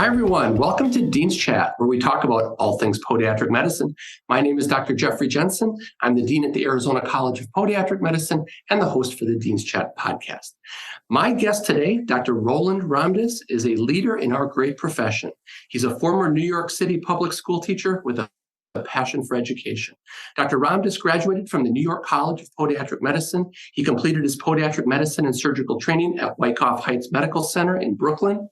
Hi, everyone. Welcome to Dean's Chat, where we talk about all things podiatric medicine. My name is Dr. Jeffrey Jensen. I'm the Dean at the Arizona College of Podiatric Medicine and the host for the Dean's Chat podcast. My guest today, Dr. Roland Ramdas, is a leader in our great profession. He's a former New York City public school teacher with a passion for education. Dr. Ramdas graduated from the New York College of Podiatric Medicine. He completed his podiatric medicine and surgical training at Wyckoff Heights Medical Center in Brooklyn.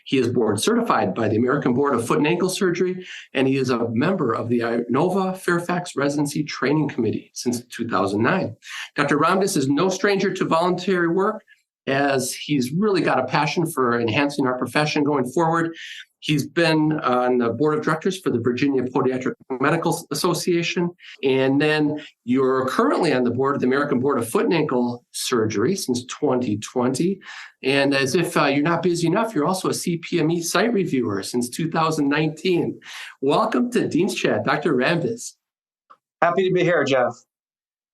He is board certified by the American Board of Foot and Ankle Surgery, and he is a member of the INOVA Fairfax Residency Training Committee since 2009. Dr. Ramdas is no stranger to voluntary work, as he's really got a passion for enhancing our profession going forward. He's been on the board of directors for the Virginia Podiatric Medical Association, and then you're currently on the board of the American Board of Foot and Ankle Surgery since 2020. And as if you're not busy enough, you're also a CPME site reviewer since 2019. Welcome to Dean's Chat, Dr. Ramdas. Happy to be here, Jeff.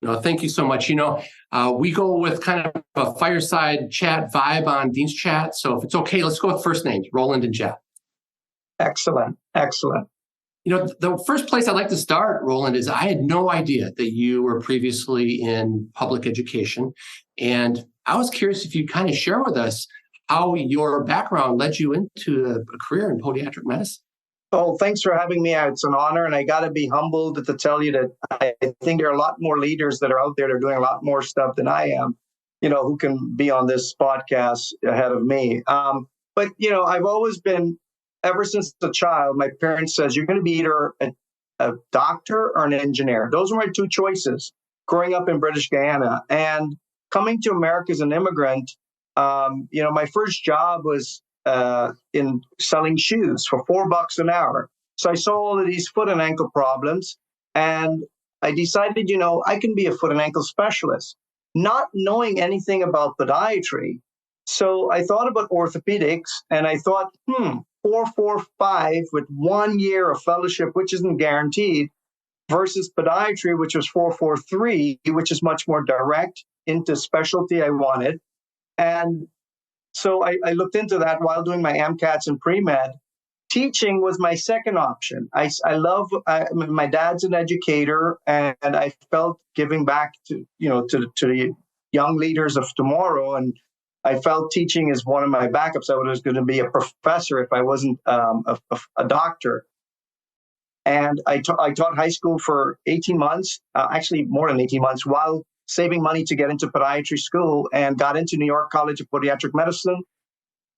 No, thank you so much. We go with kind of a fireside chat vibe on Dean's Chat. So if it's okay, let's go with first names, Roland and Jeff. Excellent. The first place I'd like to start, Roland, is I had no idea that you were previously in public education. And I was curious if you'd kind of share with us how your background led you into a career in podiatric medicine. Oh, thanks for having me. It's an honor. And I got to be humbled to tell you that I think there are a lot more leaders that are out there that are doing a lot more stuff than I am, who can be on this podcast ahead of me. But I've always been, ever since a child, my parents says, you're going to be either a doctor or an engineer. Those were my two choices growing up in British Guyana. And coming to America as an immigrant, my first job was in selling shoes for $4 an hour. So I saw all of these foot and ankle problems, and I decided, I can be a foot and ankle specialist, not knowing anything about podiatry. So I thought about orthopedics, and I thought, 4.45 with 1 year of fellowship, which isn't guaranteed, versus podiatry, which was 4.43, which is much more direct into specialty I wanted. And so I looked into that while doing my MCATs and pre-med. Teaching was my second option. My dad's an educator, and I felt giving back to the young leaders of tomorrow. And I felt teaching is one of my backups. I was going to be a professor if I wasn't a doctor. And I taught high school for 18 months, actually more than 18 months, while saving money to get into podiatry school, and got into New York College of Podiatric Medicine.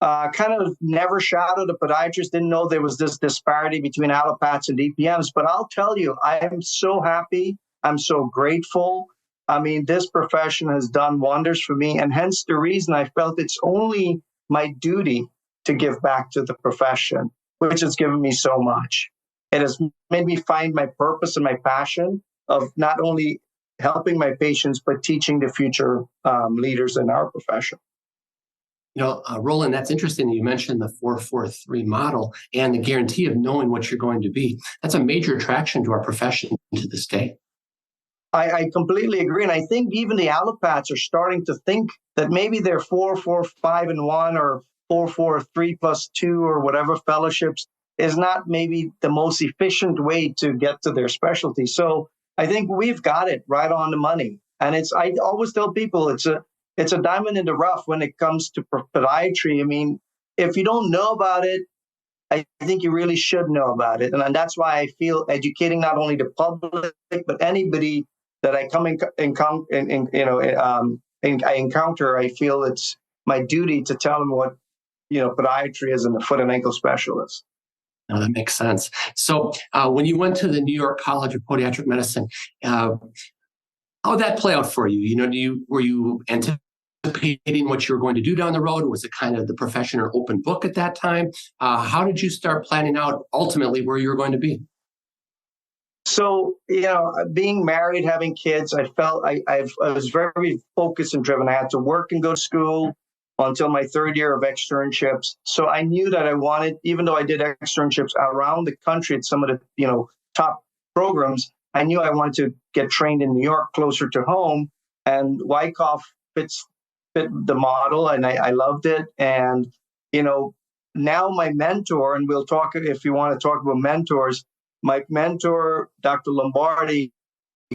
Kind of never shadowed a podiatrist, didn't know there was this disparity between allopats and DPMs. But I'll tell you, I am so happy. I'm so grateful. I mean, this profession has done wonders for me, and hence the reason I felt it's only my duty to give back to the profession, which has given me so much. It has made me find my purpose and my passion of not only helping my patients, but teaching the future leaders in our profession. Roland, that's interesting that you mentioned the 4.43 model and the guarantee of knowing what you're going to be. That's a major attraction to our profession to this day. I completely agree. And I think even the allopats are starting to think that maybe they're 4.45 and 1 or 4.43 plus 2 or whatever fellowships is not maybe the most efficient way to get to their specialty. So I think we've got it right on the money. And I always tell people it's a diamond in the rough when it comes to podiatry. I mean, if you don't know about it, I think you really should know about it. And that's why I feel educating not only the public, but anybody that I come I encounter, I feel it's my duty to tell them what, podiatry is and a foot and ankle specialist. No, that makes sense. So when you went to the New York College of Podiatric Medicine, how did that play out for you? Were you anticipating what you were going to do down the road? Was it kind of the profession or open book at that time? How did you start planning out ultimately where you were going to be? So, being married, having kids, I felt I was very focused and driven. I had to work and go to school until my third year of externships. So I knew that I wanted, even though I did externships around the country at some of the, top programs, I knew I wanted to get trained in New York, closer to home. And Wyckoff fit the model, and I loved it. And, now my mentor, and we'll talk, if you want to talk about mentors, my mentor, Dr. Lombardi,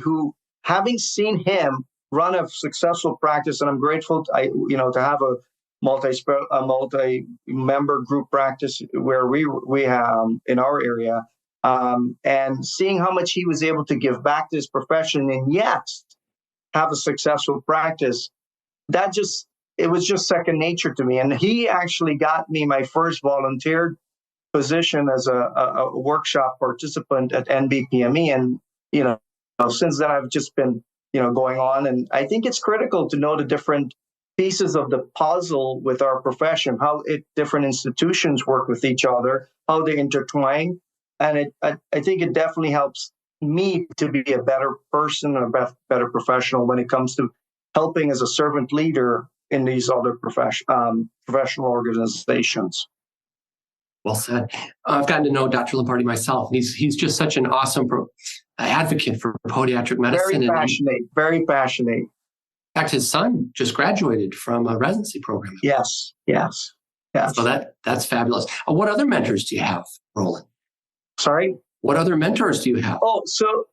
who, having seen him run a successful practice, and I'm grateful to have a multi-member group practice where we have in our area, and seeing how much he was able to give back to his profession and yet have a successful practice, it was just second nature to me. And he actually got me my first volunteer position as a workshop participant at NBPME. And, since then I've just been, going on. And I think it's critical to know the different pieces of the puzzle with our profession, how different institutions work with each other, how they intertwine. And I think it definitely helps me to be a better person and a better professional when it comes to helping as a servant leader in these other professional organizations. Well said. I've gotten to know Dr. Lombardi myself. He's just such an awesome advocate for podiatric medicine. Very passionate. In fact, his son just graduated from a residency program. Yes. So that's fabulous. What other mentors do you have, Roland? Sorry? What other mentors do you have? Oh, so,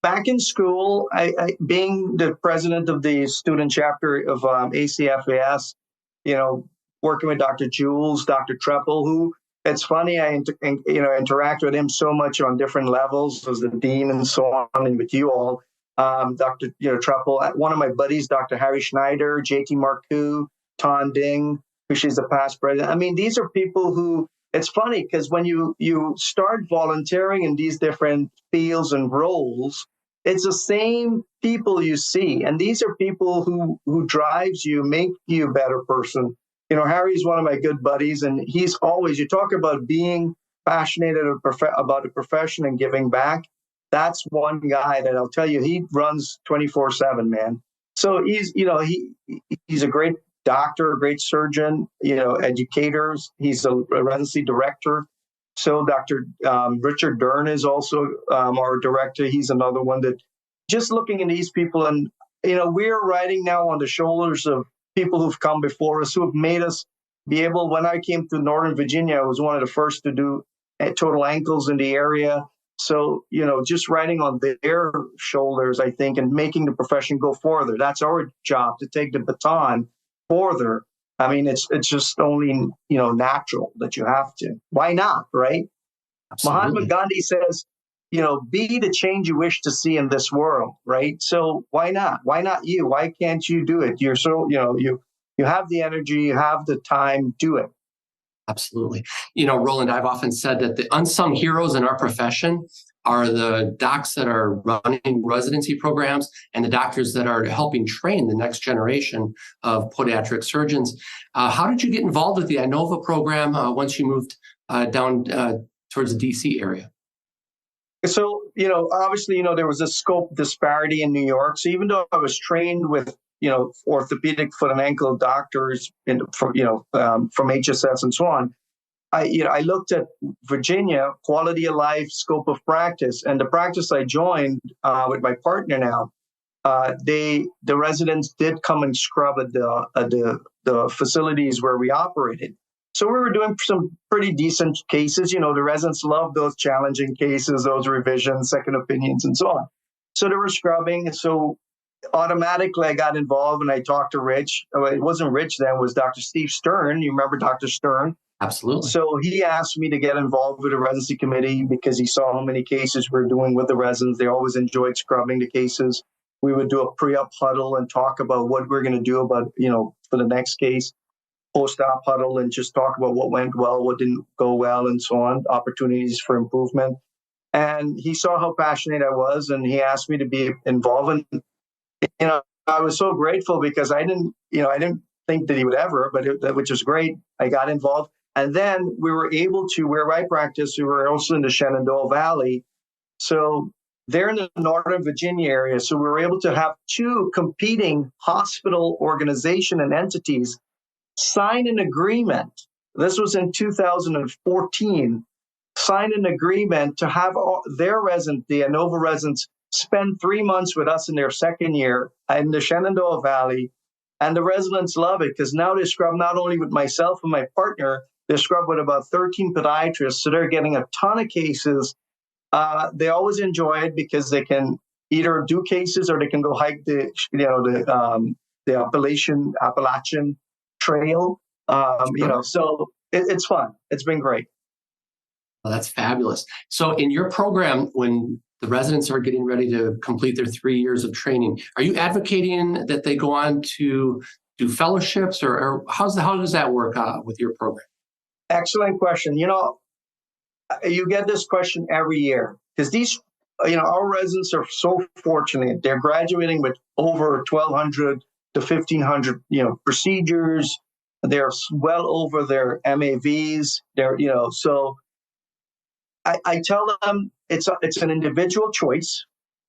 back in school, I being the president of the student chapter of ACFAS, working with Dr. Jules, Dr. Treppel, who, it's funny, I interact with him so much on different levels as the dean and so on, and with you all. Dr. Treppel, one of my buddies, Dr. Harry Schneider, JT Marcoux, Ton Ding, who she's the past president. I mean, these are people who, it's funny because when you start volunteering in these different fields and roles, it's the same people you see. And these are people who drives you, make you a better person. Harry's one of my good buddies, and he's always, you talk about being passionate about a profession and giving back. That's one guy that I'll tell you, he runs 24/7, man. So he's a great doctor, a great surgeon, educators. He's a residency director. So Dr. Richard Dern is also our director. He's another one that just looking at these people, and we're riding now on the shoulders of people who've come before us, who have made us be able. When I came to Northern Virginia, I was one of the first to do total ankles in the area. So, just riding on their shoulders, I think, and making the profession go further. That's our job, to take the baton further. I mean, it's just only, natural that you have to. Why not, right? Absolutely. Mahatma Gandhi says, be the change you wish to see in this world, right? So why not? Why not you? Why can't you do it? You're so, you have the energy, you have the time, do it. Absolutely. Roland, I've often said that the unsung heroes in our profession are the docs that are running residency programs and the doctors that are helping train the next generation of podiatric surgeons. How did you get involved with the INOVA program once you moved down towards the DC area? So, obviously, there was a scope disparity in New York. So even though I was trained with, orthopedic foot and ankle doctors from HSS and so on, I looked at Virginia, quality of life, scope of practice, and the practice I joined with my partner now, the residents did come and scrub at the facilities where we operated. So we were doing some pretty decent cases. The residents love those challenging cases, those revisions, second opinions, and so on. So they were scrubbing. So automatically I got involved and I talked to Rich. It wasn't Rich then, it was Dr. Steve Stern. You remember Dr. Stern? Absolutely. So he asked me to get involved with the residency committee because he saw how many cases we're doing with the residents. They always enjoyed scrubbing the cases. We would do a pre-op huddle and talk about what we're going to do about, for the next case. Post-op huddle and just talk about what went well, what didn't go well, and so on, opportunities for improvement. And he saw how passionate I was, and he asked me to be involved. And, I was so grateful because I didn't think that he would ever, which was great. I got involved. And then we were able to, where I practice, we were also in the Shenandoah Valley. So they're in the Northern Virginia area. So we were able to have two competing hospital organization and entities sign an agreement. This was in 2014. Sign an agreement to have their residents, the INOVA residents, spend 3 months with us in their second year in the Shenandoah Valley And the residents love it because now they scrub not only with myself and my partner, they scrub with about 13 podiatrists. So they're getting a ton of cases. They always enjoy it because they can either do cases or they can go hike the Appalachian Trail. So it's fun. It's been great. Well, that's fabulous. So in your program, when the residents are getting ready to complete their 3 years of training, are you advocating that they go on to do fellowships, or how does that work with your program? Excellent question. You get this question every year because our residents are so fortunate. They're graduating with over 1,200 to 1,500, procedures. They're well over their MAVs. So I tell them it's an individual choice.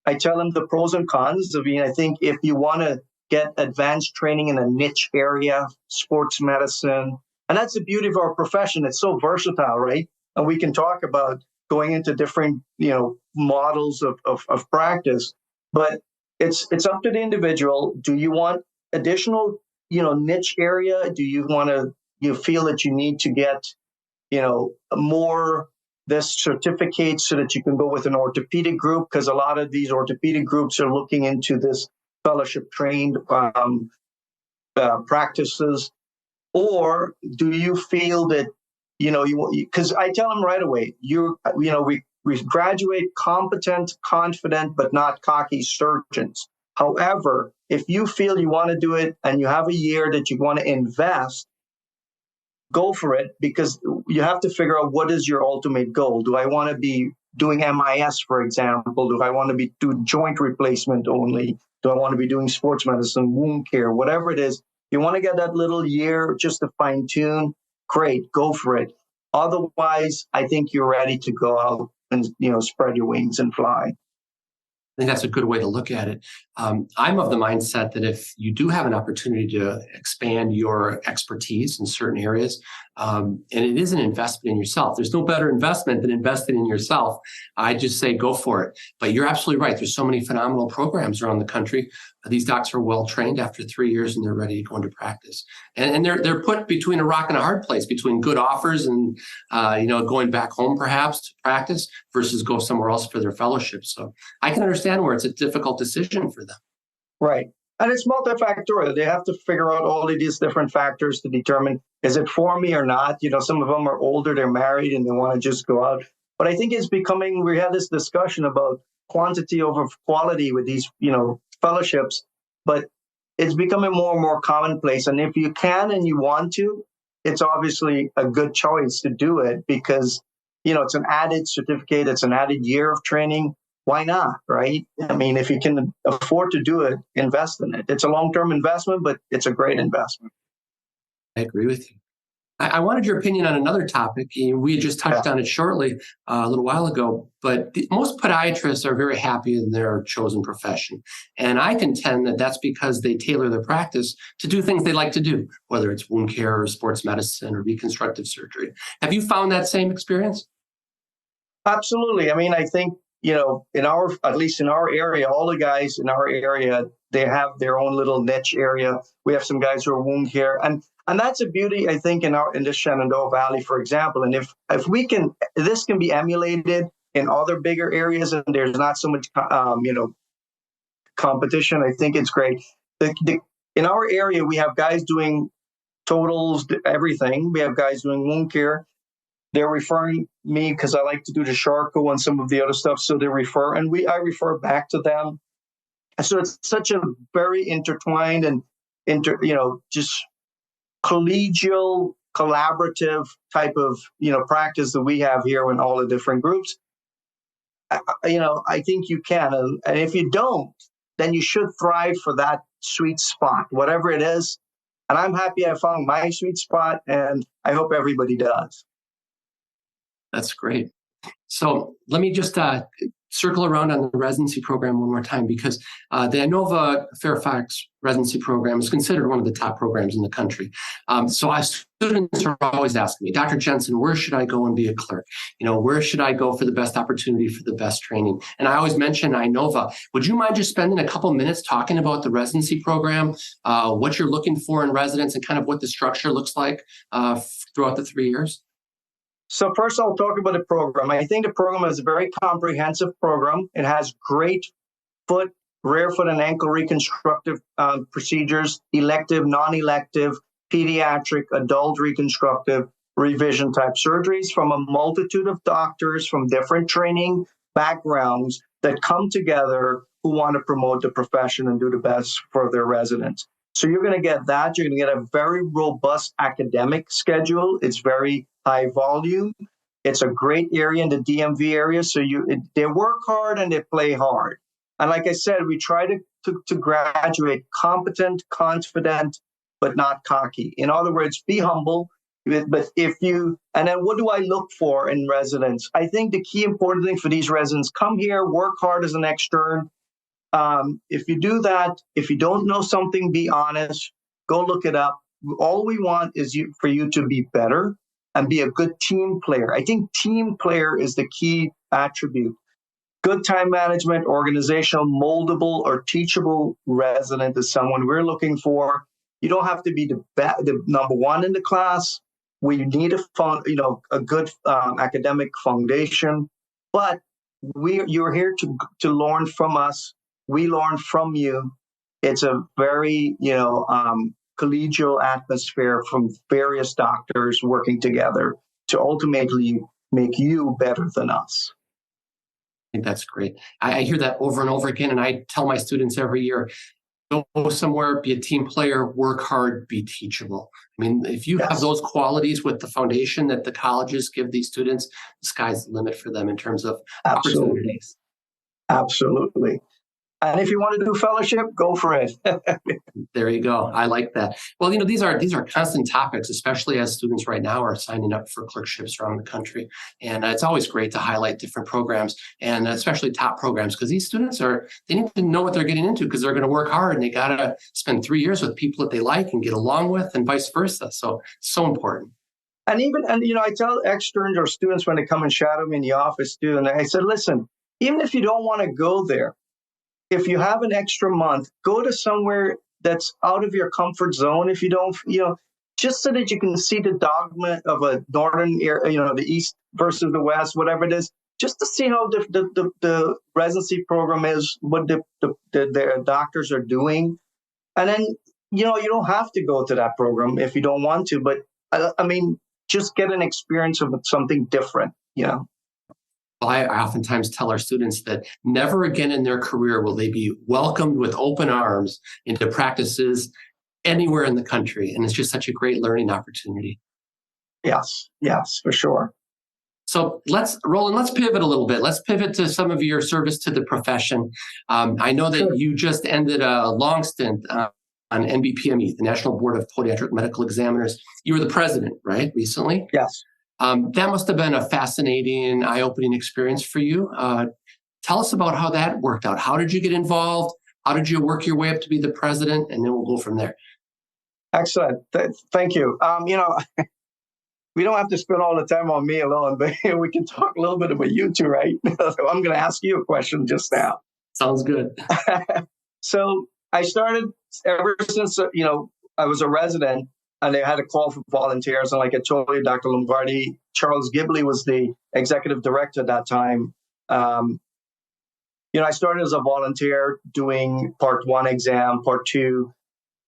I tell them the pros and cons. I think if you want to get advanced training in a niche area, sports medicine, and that's the beauty of our profession. It's so versatile, right? And we can talk about going into different, models of practice, but it's up to the individual. Do you want additional, niche area? Do you feel that you need to get, more this certificate so that you can go with an orthopedic group? Because a lot of these orthopedic groups are looking into this fellowship trained practices. Or do you feel that, because I tell them right away, we graduate competent, confident, but not cocky surgeons. However, if you feel you want to do it and you have a year that you want to invest, go for it, because you have to figure out what is your ultimate goal. Do I want to be doing MIS, for example? Do I want to be doing joint replacement only? Do I want to be doing sports medicine, wound care, whatever it is? You want to get that little year just to fine tune? Great, go for it. Otherwise, I think you're ready to go out and spread your wings and fly. I think that's a good way to look at it. I'm of the mindset that if you do have an opportunity to expand your expertise in certain areas, and it is an investment in yourself, there's no better investment than investing in yourself. I just say go for it. But you're absolutely right. There's so many phenomenal programs around the country. These docs are well trained after 3 years and they're ready to go into practice. And they're put between a rock and a hard place, between good offers and going back home perhaps to practice versus go somewhere else for their fellowship. So I can understand where it's a difficult decision for them. Right. And it's multifactorial. They have to figure out all of these different factors to determine, is it for me or not? Some of them are older, they're married, and they want to just go out. But I think we had this discussion about quantity over quality with these, fellowships, but it's becoming more and more commonplace. And if you can and you want to, it's obviously a good choice to do it because, it's an added certificate, it's an added year of training. Why not, right? If you can afford to do it, invest in it. It's a long-term investment, but it's a great investment. I agree with you. I wanted your opinion on another topic. We had just touched on it shortly a little while ago, but most podiatrists are very happy in their chosen profession. And I contend that that's because they tailor their practice to do things they like to do, whether it's wound care or sports medicine or reconstructive surgery. Have you found that same experience? Absolutely. I think, at least in our area, all the guys in our area, they have their own little niche area. We have some guys who are wound care, and that's a beauty, I think, in the Shenandoah Valley, for example. And if this can be emulated in other bigger areas, and there's not so much, competition. I think it's great. In our area, we have guys doing totals, everything. We have guys doing wound care. They're referring me because I like to do the Charcot and some of the other stuff. So they refer, and I refer back to them. So it's such a very intertwined and just collegial, collaborative type of practice that we have here in all the different groups. I think you can, and if you don't, then you should thrive for that sweet spot, whatever it is. And I'm happy I found my sweet spot, and I hope everybody does. That's great. So let me just circle around on the residency program one more time, because the Inova Fairfax residency program is considered one of the top programs in the country. So our students are always asking me, Dr. Jensen, where should I go and be a clerk? Where should I go for the best opportunity, for the best training? And I always mention Inova. Would you mind just spending a couple minutes talking about the residency program, what you're looking for in residence, and kind of what the structure looks like throughout the 3 years? So first I'll talk about the program. I think the program is a very comprehensive program. It has great rear foot and ankle reconstructive procedures, elective, non-elective, pediatric, adult reconstructive, revision type surgeries from a multitude of doctors from different training backgrounds that come together who want to promote the profession and do the best for their residents. So you're going to get that. You're going to get a very robust academic schedule. It's very high volume. It's a great area in the DMV area. So they work hard and they play hard. And like I said, we try to graduate competent, confident, but not cocky. In other words, be humble. But and then what do I look for in residents? I think the key important thing for these residents, come here, work hard as an extern. If you do that, if you don't know something, be honest, go look it up. All we want is for you to be better and be a good team player. I think team player is the key attribute. Good time management, organizational, moldable, or teachable resident is someone we're looking for. You don't have to be the number one in the class. We need a good academic foundation, but you're here to learn from us. We learn from you. It's a very, collegial atmosphere from various doctors working together to ultimately make you better than us. I think that's great. I hear that over and over again, and I tell my students every year, go somewhere, be a team player, work hard, be teachable. I mean, if you have those qualities with the foundation that the colleges give these students, the sky's the limit for them in terms of opportunities. Absolutely. And if you want to do fellowship, go for it. There you go. I like that. Well, these are constant topics, especially as students right now are signing up for clerkships around the country. And it's always great to highlight different programs, and especially top programs, because these students they need to know what they're getting into, because they're going to work hard and they got to spend 3 years with people that they like and get along with, and vice versa. So important. And I tell externs or students when they come and shadow me in the office too, and I said, listen, even if you don't want to go there, if you have an extra month, go to somewhere that's out of your comfort zone. If you don't, just so that you can see the dogma of a northern area, the east versus the west, whatever it is, just to see how the residency program is, what the doctors are doing. And then, you don't have to go to that program if you don't want to, but just get an experience of something different, I oftentimes tell our students that never again in their career will they be welcomed with open arms into practices anywhere in the country. And it's just such a great learning opportunity. Yes, for sure. So Roland, let's pivot a little bit. Let's pivot to some of your service to the profession. I know that you just ended a long stint on NBPME, the National Board of Podiatric Medical Examiners. You were the president, right, recently? Yes. That must have been a fascinating, eye-opening experience for you. Tell us about how that worked out. How did you get involved? How did you work your way up to be the president? And then we'll go from there. Excellent. Thank you. We don't have to spend all the time on me alone, but we can talk a little bit about you two, right? So I'm going to ask you a question just now. Sounds good. So I started ever since, I was a resident. And they had a call for volunteers. And like I told you, Dr. Lombardi, Charles Gibley was the executive director at that time. I started as a volunteer doing part 1 exam, part 2.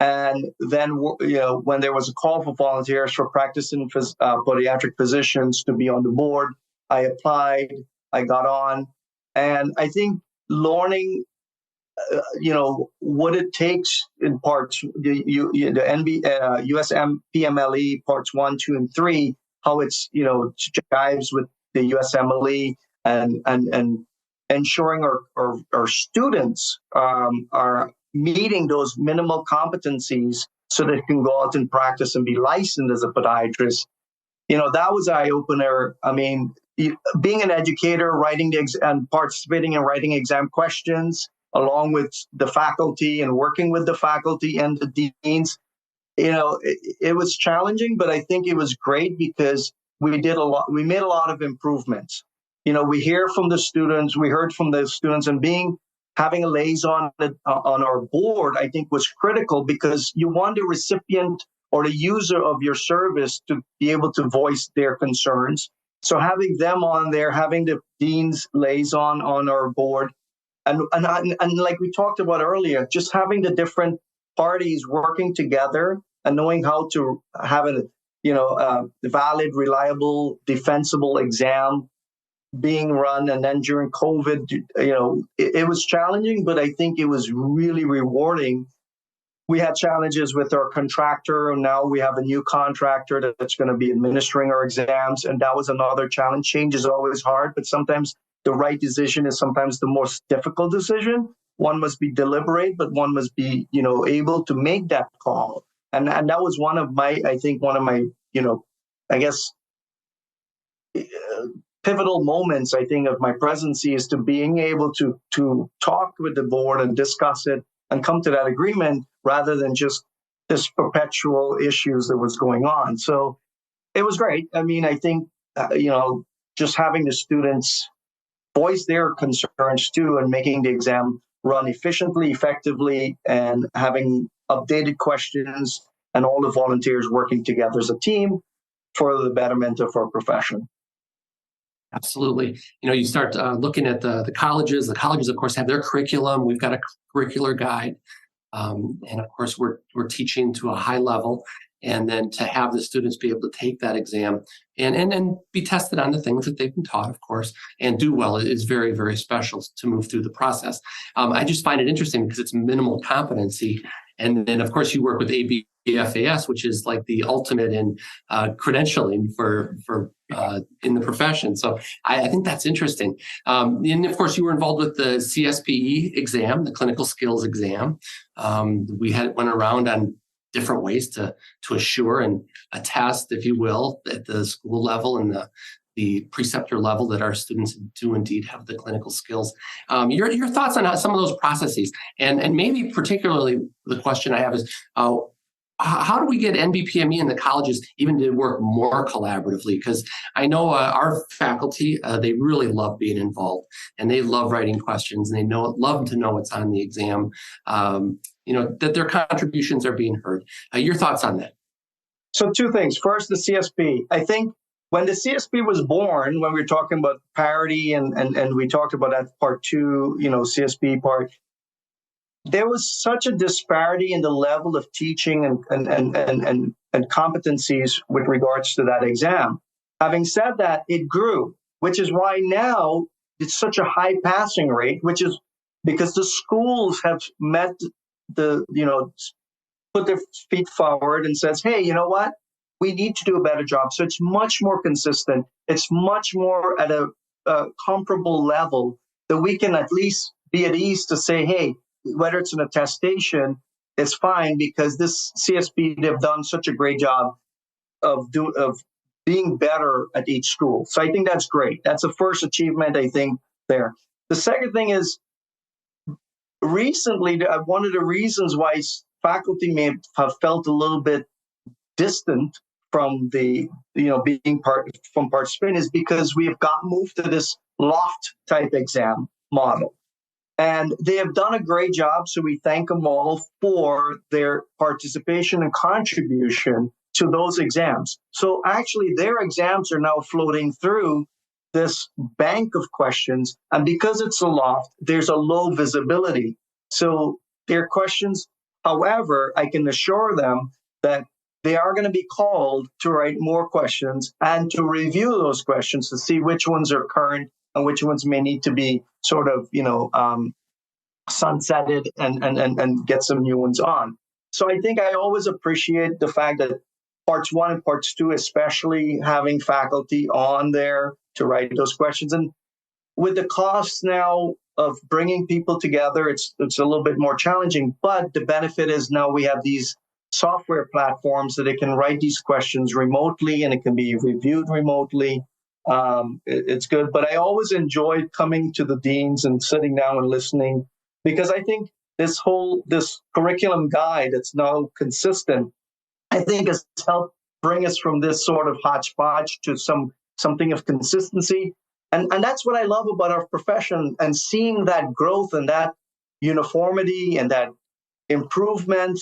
And then, when there was a call for volunteers for practicing podiatric physicians to be on the board, I applied, I got on. And I think learning what it takes in parts, the USMPMLE parts 1, 2, and 3, how it's, jives with the USMLE and ensuring our students are meeting those minimal competencies so they can go out and practice and be licensed as a podiatrist. That was eye-opener. being an educator, writing and participating in writing exam questions along with the faculty and working with the faculty and the deans, it was challenging, but I think it was great because we made a lot of improvements. We heard from the students, and having a liaison on our board, I think was critical because you want the recipient or the user of your service to be able to voice their concerns. So having them on there, having the dean's liaison on our board, and like we talked about earlier, just having the different parties working together and knowing how to have a valid, reliable, defensible exam being run. And then during COVID, it was challenging, but I think it was really rewarding. We had challenges with our contractor, and now we have a new contractor that's going to be administering our exams, and that was another challenge. Change is always hard, but sometimes the right decision is sometimes the most difficult decision. One must be deliberate, but one must be, able to make that call. And that was one of my pivotal moments, I think, of my presidency, is to being able to talk with the board and discuss it and come to that agreement rather than just this perpetual issues that was going on. So it was great. I mean, I think, just having the students voice their concerns too and making the exam run efficiently, effectively, and having updated questions and all the volunteers working together as a team for the betterment of our profession. Absolutely. You start looking at the colleges. The colleges, of course, have their curriculum. We've got a curricular guide. And of course, we're teaching to a high level. And then to have the students be able to take that exam and be tested on the things that they've been taught, of course, and do well is very, very special to move through the process. I just find it interesting because it's minimal competency. And then, of course, you work with ABFAS, which is like the ultimate in credentialing for in the profession. So I think that's interesting. And of course, you were involved with the CSPE exam, the clinical skills exam. We went around on different ways to assure and attest, if you will, at the school level and the preceptor level that our students do indeed have the clinical skills. Your thoughts on some of those processes, and maybe particularly the question I have is, how do we get NBPME and the colleges even to work more collaboratively? Because I know our faculty, they really love being involved, and they love writing questions, and they love to know what's on the exam, that their contributions are being heard. Your thoughts on that? So two things. First, the CSP. I think when the CSP was born, when we were talking about parity and we talked about that part two, CSP part, there was such a disparity in the level of teaching and competencies with regards to that exam. Having said that, it grew, which is why now it's such a high passing rate, which is because the schools have put their feet forward and says, hey, you know what? We need to do a better job. So it's much more consistent. It's much more at a comparable level that we can at least be at ease to say, hey, whether it's an attestation, it's fine because this CSP, they've done such a great job of being better at each school. So I think that's great. That's the first achievement, I think, there. The second thing is, recently, one of the reasons why faculty may have felt a little bit distant from being participating is because we have moved to this loft type exam model. And they have done a great job, so we thank them all for their participation and contribution to those exams. So actually, their exams are now floating through this bank of questions, and because it's a loft, there's a low visibility. So their questions, however, I can assure them that they are going to be called to write more questions and to review those questions to see which ones are current and which ones may need to be sort of, sunsetted and get some new ones on. So I think I always appreciate the fact that parts one and parts two, especially having faculty on there to write those questions. And with the costs now of bringing people together, it's a little bit more challenging. But the benefit is now we have these software platforms that it can write these questions remotely and it can be reviewed remotely. It's good. But I always enjoyed coming to the deans and sitting down and listening, because I think this curriculum guide that's now consistent, I think has helped bring us from this sort of hodgepodge to something of consistency. And that's what I love about our profession, and seeing that growth and that uniformity and that improvement.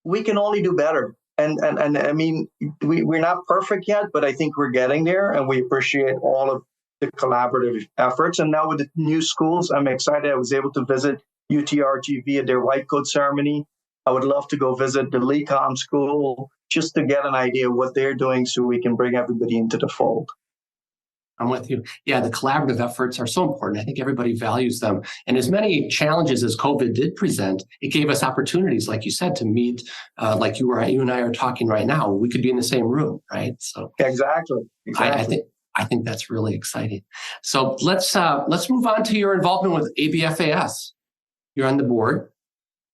We can only do better. And I mean, we're not perfect yet, but I think we're getting there, and we appreciate all of the collaborative efforts. And now with the new schools, I'm excited. I was able to visit UTRGV at their white coat ceremony. I would love to go visit the LECOM school just to get an idea of what they're doing, so we can bring everybody into the fold. I'm with you. Yeah, the collaborative efforts are so important. I think everybody values them. And as many challenges as COVID did present, it gave us opportunities, like you said, to meet, like you and I are talking right now. We could be in the same room, right? So exactly. I think that's really exciting. So let's move on to your involvement with ABFAS. You're on the board.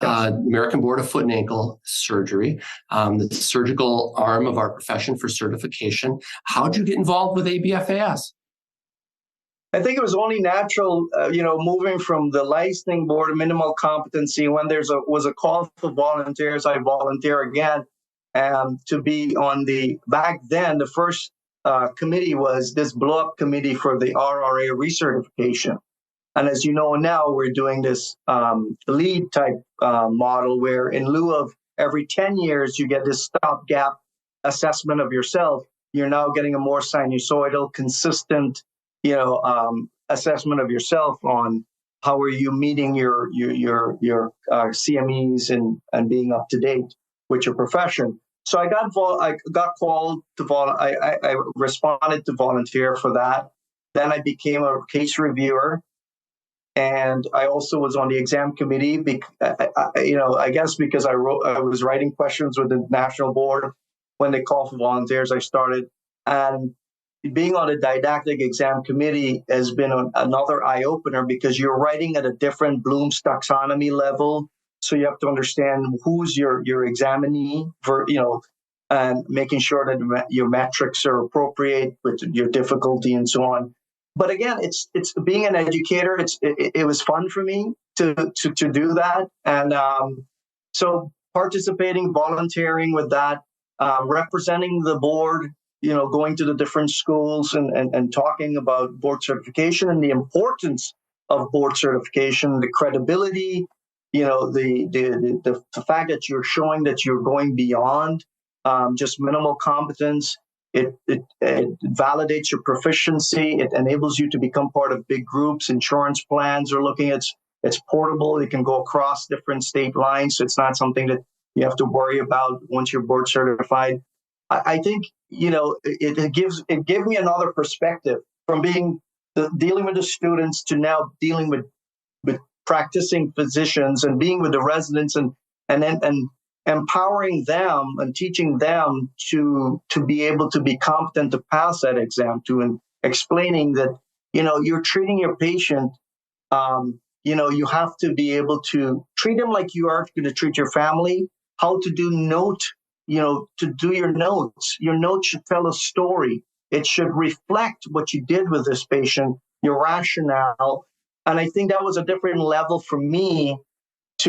Yes. American Board of Foot and Ankle Surgery, the surgical arm of our profession for certification. How'd you get involved with ABFAS? I think it was only natural, moving from the licensing board of minimal competency. When was a call for volunteers, I volunteer again, to be on back then, the first committee was this blow-up committee for the RRA recertification. And as you know now, we're doing this lead type model, where in lieu of every 10 years, you get this stopgap assessment of yourself. You're now getting a more sinusoidal, consistent, assessment of yourself on how are you meeting your CMEs and being up to date with your profession. So I got called to I responded to volunteer for that. Then I became a case reviewer. And I also was on the exam committee, I guess because I was writing questions with the national board. When they called for volunteers, I started. And being on the didactic exam committee has been another eye-opener, because you're writing at a different Bloom's taxonomy level. So you have to understand who's your examinee, and making sure that your metrics are appropriate with your difficulty and so on. But again, it's being an educator. It was fun for me to do that, and so participating, volunteering with that, representing the board, going to the different schools and talking about board certification and the importance of board certification, the credibility, the fact that you're showing that you're going beyond just minimal competence. It validates your proficiency. It enables you to become part of big groups. Insurance plans are looking at it's portable. It can go across different state lines. So it's not something that you have to worry about once you're board certified. I think, it gave me another perspective from dealing with the students to now dealing with practicing physicians and being with the residents and empowering them and teaching them to be able to be competent to pass that exam too, and explaining that, you're treating your patient, you have to be able to treat them like you are going to treat your family, how to do to do your notes. Your notes should tell a story. It should reflect what you did with this patient, your rationale. And I think that was a different level for me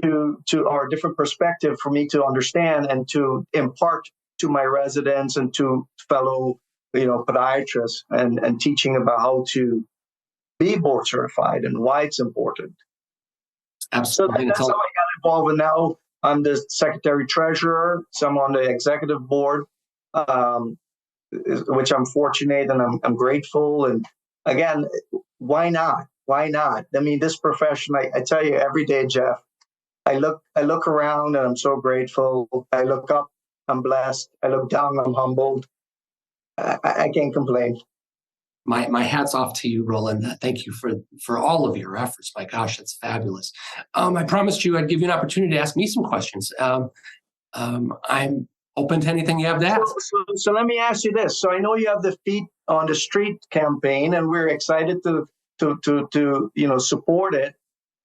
or a different perspective for me to understand and to impart to my residents and to fellow, podiatrists and teaching about how to be board certified and why it's important. Absolutely. So that's how I got involved. And now I'm the secretary treasurer. So I'm on the executive board, which I'm fortunate and I'm grateful. And again, why not? Why not? I mean, this profession, I tell you every day, Jeff, I look around and I'm so grateful. I look up, I'm blessed. I look down, I'm humbled. I can't complain. My hat's off to you, Roland. Thank you for all of your efforts. My gosh, that's fabulous. I promised you I'd give you an opportunity to ask me some questions. I'm open to anything you have to ask. So let me ask you this. So I know you have the Feet on the Street campaign, and we're excited to support it.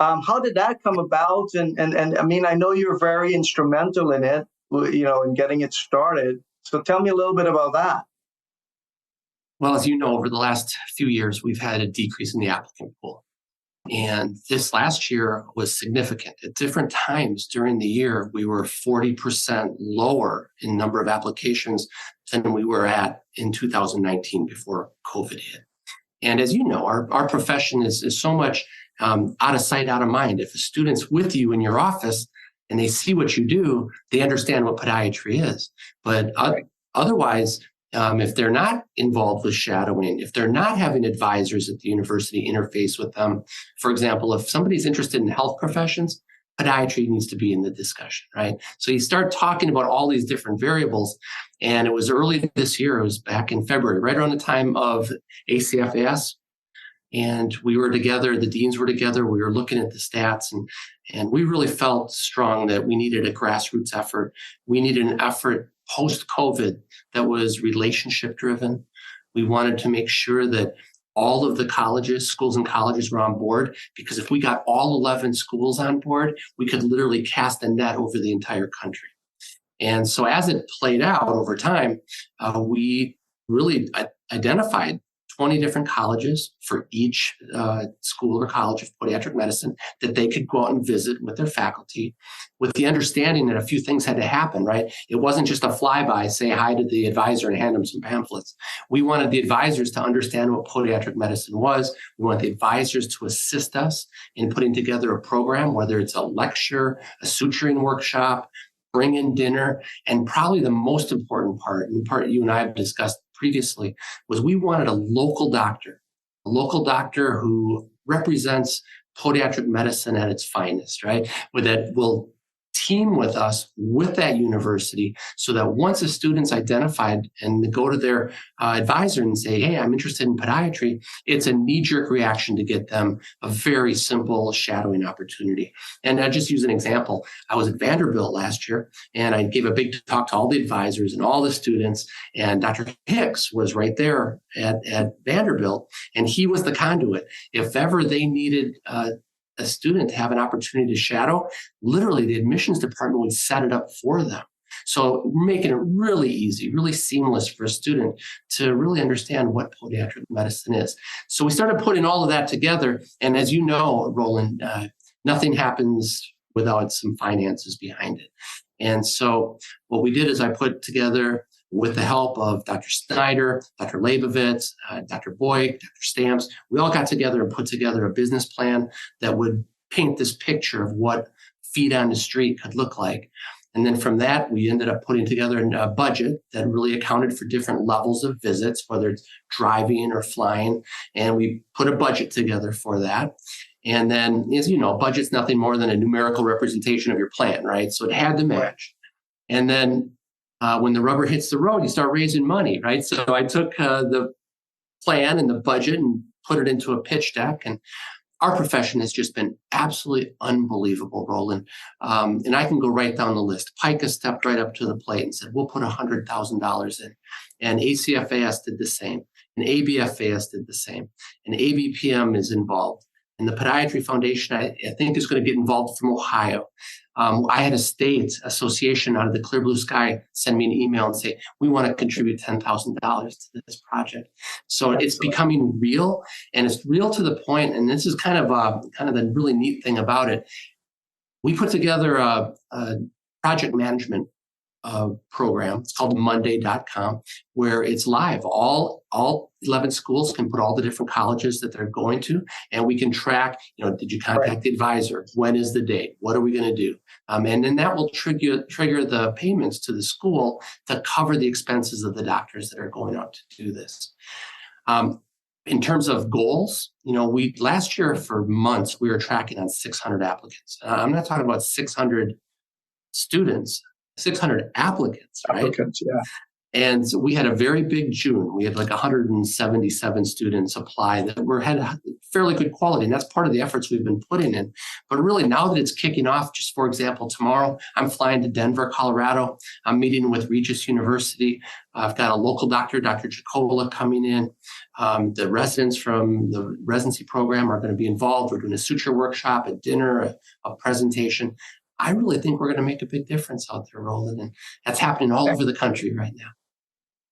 How did that come about? And I mean, I know you're very instrumental in it, in getting it started. So tell me a little bit about that. Well, as you know, over the last few years, we've had a decrease in the applicant pool. And this last year was significant. At different times during the year, we were 40% lower in number of applications than we were at in 2019 before COVID hit. And as you know, our profession is so much out of sight, out of mind. If a student's with you in your office and they see what you do, they understand what podiatry is. But otherwise, if they're not involved with shadowing, if they're not having advisors at the university interface with them, for example, if somebody's interested in health professions, podiatry needs to be in the discussion, right? So you start talking about all these different variables. And it was early this year, it was back in February, right around the time of ACFAS. And we were together, the deans were together, we were looking at the stats, and we really felt strong that we needed a grassroots effort. We needed an effort post-COVID that was relationship driven. We wanted to make sure that all of the colleges, schools and colleges were on board, because if we got all 11 schools on board, we could literally cast a net over the entire country. And so as it played out over time, we really identified 20 different colleges for each school or college of podiatric medicine that they could go out and visit with their faculty, with the understanding that a few things had to happen, right? It wasn't just a flyby, say hi to the advisor and hand them some pamphlets. We wanted the advisors to understand what podiatric medicine was. We wanted the advisors to assist us in putting together a program, whether it's a lecture, a suturing workshop, bring in dinner, and probably the most important part, and the part you and I have discussed previously, was we wanted a local doctor who represents podiatric medicine at its finest, right? That will team with us with that university, so that once a student's identified and they go to their advisor and say, hey, I'm interested in podiatry, it's a knee-jerk reaction to get them a very simple shadowing opportunity. And I just use an example. I was at Vanderbilt last year, and I gave a big talk to all the advisors and all the students, and Dr. Hicks was right there at Vanderbilt, and he was the conduit. If ever they needed a student to have an opportunity to shadow, literally the admissions department would set it up for them. So we're making it really easy, really seamless for a student to really understand what podiatric medicine is. So we started putting all of that together. And as you know, Roland, nothing happens without some finances behind it. And so what we did is I put together, with the help of Dr. Snyder, Dr. Leibovitz, Dr. Boyd, Dr. Stamps, we all got together and put together a business plan that would paint this picture of what feet on the street could look like. And then from that, we ended up putting together a budget that really accounted for different levels of visits, whether it's driving or flying. And we put a budget together for that. And then, as you know, budget's nothing more than a numerical representation of your plan, right? So it had to match. And then when the rubber hits the road, you start raising money, right? So I took the plan and the budget and put it into a pitch deck. And our profession has just been absolutely unbelievable, Roland. And I can go right down the list. PICA stepped right up to the plate and said, we'll put $100,000 in. And ACFAS did the same. And ABFAS did the same. And ABPM is involved. And the Podiatry Foundation, I think, is going to get involved from Ohio. I had a state association out of the clear blue sky send me an email and say, we want to contribute $10,000 to this project. So it's becoming real, and it's real to the point, and this is kind of the really neat thing about it. We put together a project management program. It's called Monday.com, where it's live. All 11 schools can put all the different colleges that they're going to, and we can track, did you contact the advisor? When is the date? What are we going to do? And then that will trigger the payments to the school to cover the expenses of the doctors that are going out to do this. In terms of goals, last year for months, we were tracking on 600 applicants. I'm not talking about 600 students, 600 applicants, right? Applicants, yeah. And so we had a very big June. We had like 177 students apply that had fairly good quality. And that's part of the efforts we've been putting in. But really, now that it's kicking off, just for example, tomorrow, I'm flying to Denver, Colorado. I'm meeting with Regis University. I've got a local doctor, Dr. Jacola, coming in. The residents from the residency program are going to be involved. We're doing a suture workshop, a dinner, a presentation. I really think we're going to make a big difference out there, Roland, and that's happening all over the country right now.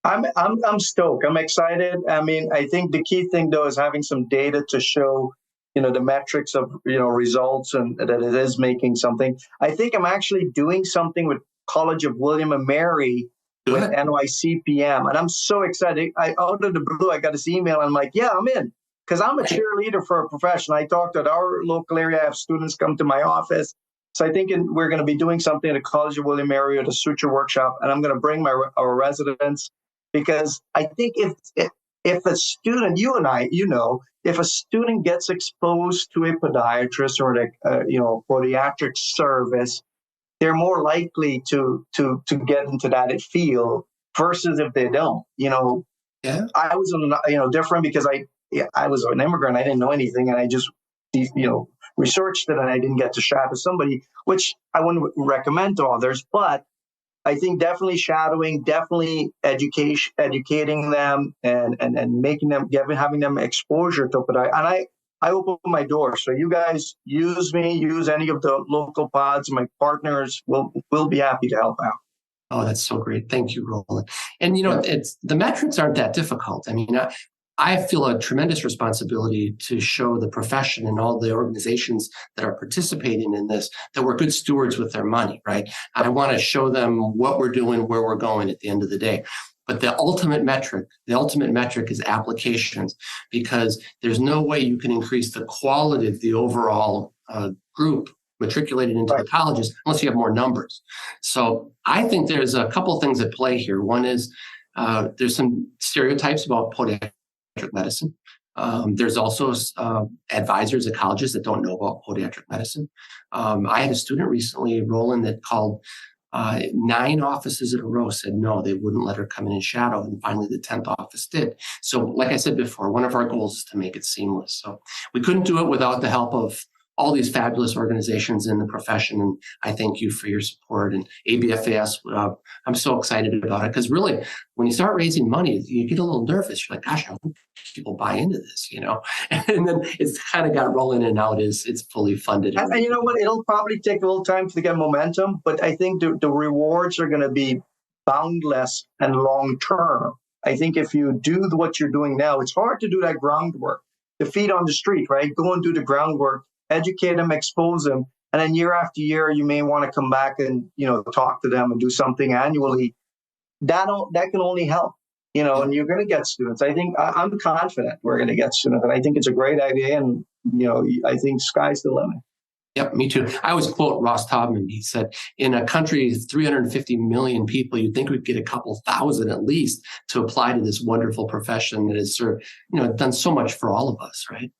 I'm stoked. I'm excited. I mean, I think the key thing though is having some data to show, the metrics of, results and that it is making something. I think I'm actually doing something with College of William and Mary with Good. NYCPM, and I'm so excited. Out of the blue, I got this email, and I'm like, yeah, I'm in, because I'm a cheerleader for a profession. I talked at our local area. I have students come to my office. So I think we're going to be doing something at the College of William and Mary at a suture workshop, and I'm going to bring our residents, because I think if a student, you and I, if a student gets exposed to a podiatrist or podiatric service, they're more likely to get into that field versus if they don't. Yeah. I was different because I was an immigrant. I didn't know anything, and I just researched it, and I didn't get to shadow somebody, which I wouldn't recommend to others. But I think definitely shadowing, definitely educating them, and making them, having them exposure to it. And I open my door. So you guys use me, use any of the local pods. My partners will be happy to help out. Oh, that's so great. Thank you, Roland. And it's the metrics aren't that difficult. I mean, I feel a tremendous responsibility to show the profession and all the organizations that are participating in this that we're good stewards with their money, right? I want to show them what we're doing, where we're going at the end of the day. But the ultimate metric is applications, because there's no way you can increase the quality of the overall group matriculated into the colleges unless you have more numbers. So I think there's a couple of things at play here. One is there's some stereotypes about podiatric medicine. There's also advisors at colleges that don't know about podiatric medicine. I had a student recently, Roland, that called 9 offices in a row, said no, they wouldn't let her come in and shadow. And finally, the 10th office did. So like I said before, one of our goals is to make it seamless. So we couldn't do it without the help of all these fabulous organizations in the profession. And I thank you for your support. And ABFAS, I'm so excited about it, because really, when you start raising money, you get a little nervous. You're like, gosh, I hope people buy into this, And then it's kind of got rolling, and now it's fully funded. And you know what? It'll probably take a little time to get momentum, but I think the rewards are going to be boundless and long term. I think if you do what you're doing now, it's hard to do that groundwork, the feet on the street, right? Go and do the groundwork, educate them, expose them, and then year after year, you may want to come back and talk to them and do something annually. That can only help, and you're going to get students. I think I'm confident we're going to get students, and I think it's a great idea, and I think sky's the limit. Yep, me too. I always quote Ross Taubman. He said, in a country of 350 million people, you'd think we'd get a couple thousand at least to apply to this wonderful profession that has done so much for all of us, right?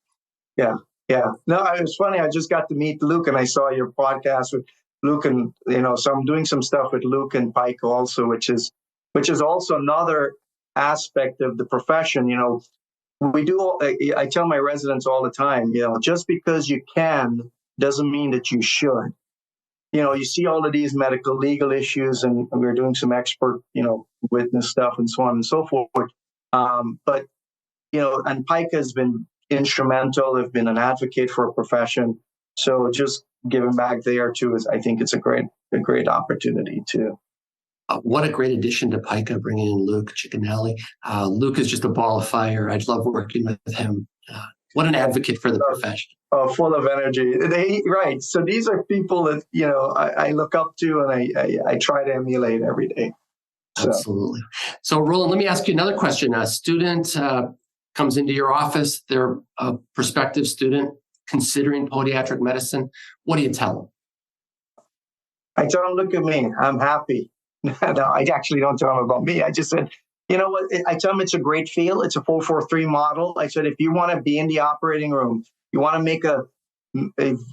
Yeah. Yeah. No, it was funny. I just got to meet Luke, and I saw your podcast with Luke, and so I'm doing some stuff with Luke and Pike also, which is also another aspect of the profession. I tell my residents all the time, just because you can doesn't mean that you should. You see all of these medical legal issues, and we're doing some expert, witness stuff and so on and so forth. But and Pike has been instrumental, have been an advocate for a profession. So just giving back there too I think it's a great opportunity too. What a great addition to PICA, bringing in Luke Ciccinelli. Luke is just a ball of fire. I love working with him. What an advocate for the profession. Oh, full of energy. Right. So these are people that, I look up to, and I try to emulate every day. So. Absolutely. So Roland, let me ask you another question. A student comes into your office, they're a prospective student considering podiatric medicine. What do you tell them? I tell them, look at me, I'm happy. No, I actually don't tell them about me. I just said, you know what? I tell them it's a great field. It's a 4-4-3 model. I said, if you want to be in the operating room, you want to make a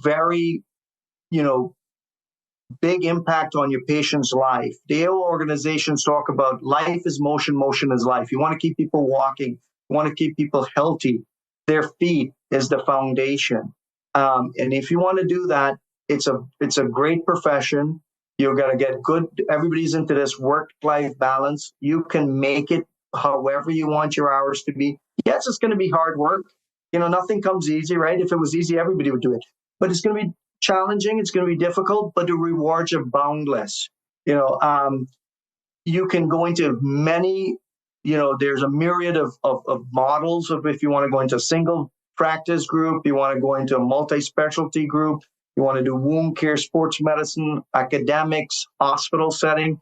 very, big impact on your patient's life. The AO organizations talk about life is motion, motion is life. You want to keep people walking. You want to keep people healthy. Their feet is the foundation. And if you want to do that, it's a great profession. You're going to get good. Everybody's into this work-life balance. You can make it however you want your hours to be. Yes, it's going to be hard work. Nothing comes easy, right? If it was easy, everybody would do it. But it's going to be challenging. It's going to be difficult, but the rewards are boundless. You can go into many there's a myriad of models of if you want to go into a single practice group, you want to go into a multi-specialty group, you want to do wound care, sports medicine, academics, hospital setting.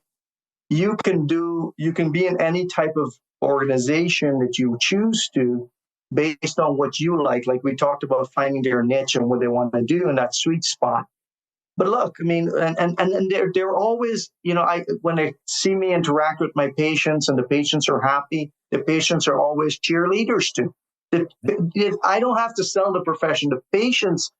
You can be in any type of organization that you choose to based on what you like we talked about, finding their niche and what they want to do in that sweet spot. But look, I mean, and they're always, when they see me interact with my patients and the patients are happy, the patients are always cheerleaders too. I don't have to sell the profession. The patients,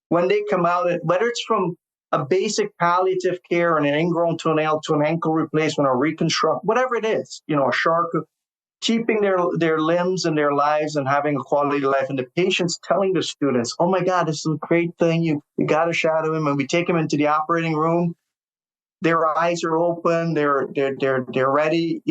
when they come out, whether it's from a basic palliative care and an ingrown toenail to an ankle replacement or reconstruct, whatever it is, a shark, keeping their limbs and their lives and having a quality of life. And the patients telling the students, oh my God, this is a great thing. You got to shadow him. And we take them into the operating room. Their eyes are open. They're ready.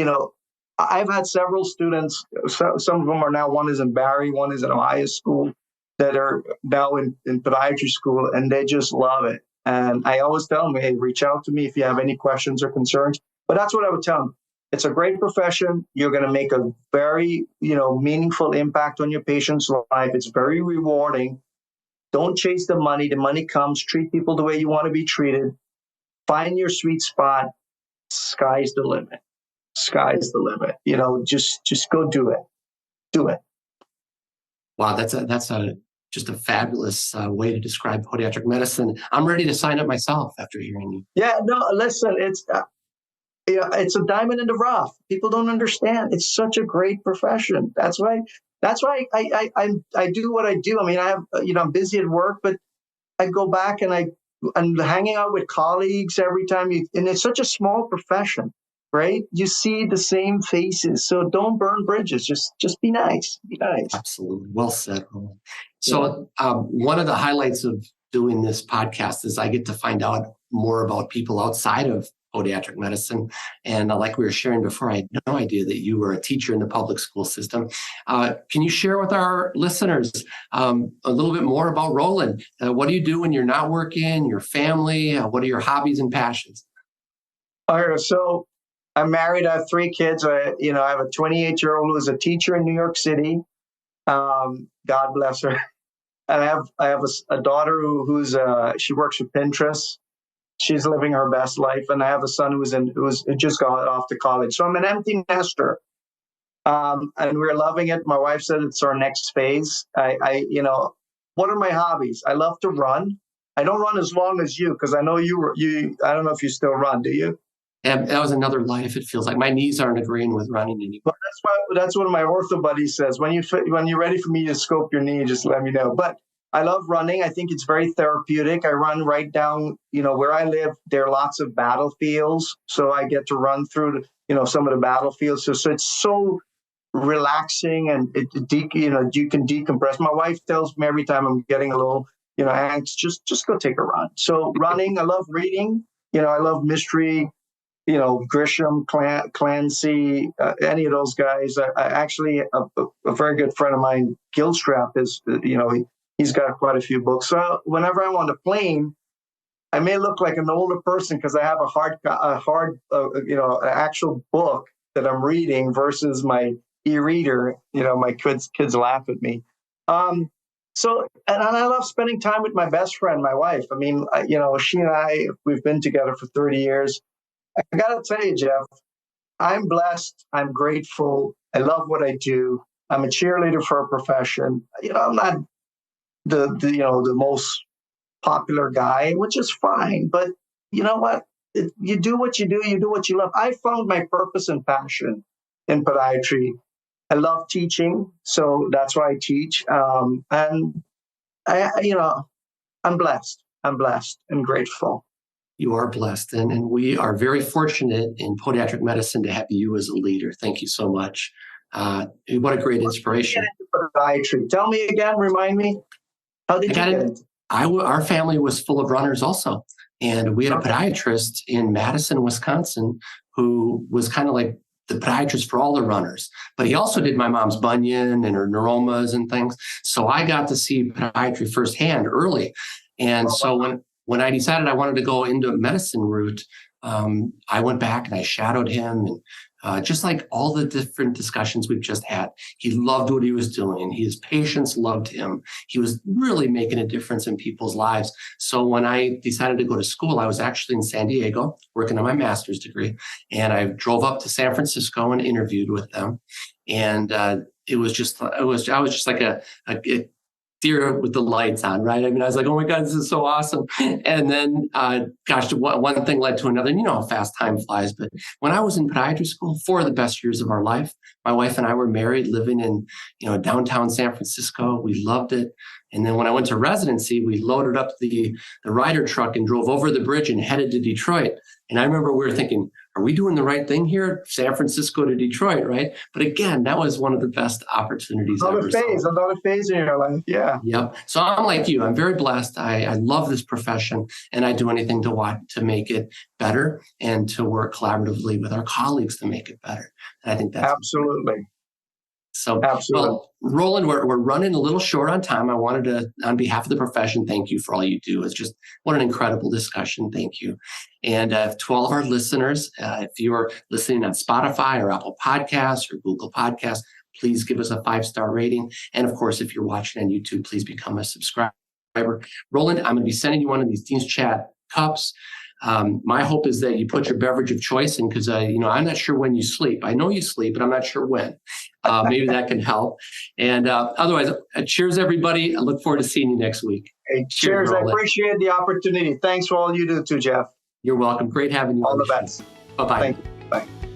I've had several students. Some of them are now, one is in Barrie, one is in Ohio school, that are now in podiatry school, and they just love it. And I always tell them, hey, reach out to me if you have any questions or concerns. But that's what I would tell them. It's a great profession. You're going to make a very, meaningful impact on your patient's life. It's very rewarding. Don't chase the money. The money comes. Treat people the way you want to be treated. Find your sweet spot. Sky's the limit. Sky's the limit. Just go do it. Do it. Wow, that's just a fabulous way to describe podiatric medicine. I'm ready to sign up myself after hearing you. Yeah, no, listen, it's a diamond in the rough. People don't understand. It's such a great profession. That's why I do what I do. I mean, I have, I'm busy at work, but I go back and I'm hanging out with colleagues every time and it's such a small profession, right? You see the same faces. So don't burn bridges. Just be nice. Be nice. Absolutely. Well said, Roland. So one of the highlights of doing this podcast is I get to find out more about people outside of podiatric medicine. And like we were sharing before, I had no idea that you were a teacher in the public school system. Can you share with our listeners a little bit more about Roland? What do you do when you're not working, your family? What are your hobbies and passions? All right, so I'm married. I have 3 kids. I have a 28-year-old who is a teacher in New York City. God bless her. And I have a daughter who's she works with Pinterest. She's living her best life, and I have a son who just got off to college. So I'm an empty nester, and we're loving it. My wife said it's our next phase. What are my hobbies? I love to run. I don't run as long as you because I know you. I don't know if you still run. Do you? Yeah, that was another life. It feels like my knees aren't agreeing with running anymore. But that's what my ortho buddy says. When you're ready for me to scope your knee, just let me know. But I love running. I think it's very therapeutic. I run right down, where I live. There are lots of battlefields, so I get to run through, some of the battlefields. So it's so relaxing, and you can decompress. My wife tells me every time I'm getting a little, angst, just go take a run. So running. I love reading. I love mystery. Grisham, Clancy, any of those guys. I actually, a very good friend of mine, Gilstrap, is, he's got quite a few books. So whenever I'm on the plane, I may look like an older person because I have an actual book that I'm reading versus my e-reader. My kids laugh at me. So, and I love spending time with my best friend, my wife. I mean, she and I, we've been together for 30 years. I got to tell you, Jeff, I'm blessed. I'm grateful. I love what I do. I'm a cheerleader for a profession. I'm not the most popular guy, which is fine. But you know what? You do what you do. You do what you love. I found my purpose and passion in podiatry. I love teaching, so that's why I teach. And I'm blessed. I'm blessed and grateful. You are blessed, and we are very fortunate in podiatric medicine to have you as a leader. Thank you so much. What a great inspiration. Podiatry. Tell me again, remind me. How did you get it? Our family was full of runners also. And we had a podiatrist in Madison, Wisconsin, who was kind of like the podiatrist for all the runners. But he also did my mom's bunion and her neuromas and things. So I got to see podiatry firsthand early. And so when I decided I wanted to go into a medicine route, I went back and I shadowed him. just like all the different discussions we've just had. He loved what he was doing. His patients loved him. He was really making a difference in people's lives. So when I decided to go to school, I was actually in San Diego working on my master's degree. And I drove up to San Francisco and interviewed with them. And I was just like a deer with the lights on, right? I mean, I was like, oh my God, this is so awesome. And then, one thing led to another. And you know how fast time flies. But when I was in podiatry school, 4 of the best years of our life, my wife and I were married, living in, downtown San Francisco. We loved it. And then when I went to residency, we loaded up the rider truck and drove over the bridge and headed to Detroit. And I remember we were thinking, are we doing the right thing here? San Francisco to Detroit, right? But again, that was one of the best opportunities ever. Another phase in your life. Yeah. Yep. So I'm like you. I'm very blessed. I love this profession, and I do anything to make it better and to work collaboratively with our colleagues to make it better. And I think that's absolutely. So, absolutely. Well, Roland, we're running a little short on time. I wanted to, on behalf of the profession, thank you for all you do. It's just, what an incredible discussion. Thank you. And to all of our listeners, if you're listening on Spotify or Apple Podcasts or Google Podcasts, please give us a 5-star rating. And of course, if you're watching on YouTube, please become a subscriber. Roland, I'm going to be sending you one of these Dean's Chat cups. My hope is that you put your beverage of choice in, because I'm not sure when you sleep. I know you sleep, but I'm not sure when. Maybe that can help. And otherwise, cheers, everybody. I look forward to seeing you next week. Hey, cheers. I appreciate the opportunity. Thanks for all you do too, Jeff. You're welcome. Great having you. All the best. Bye-bye. Thank you. Bye.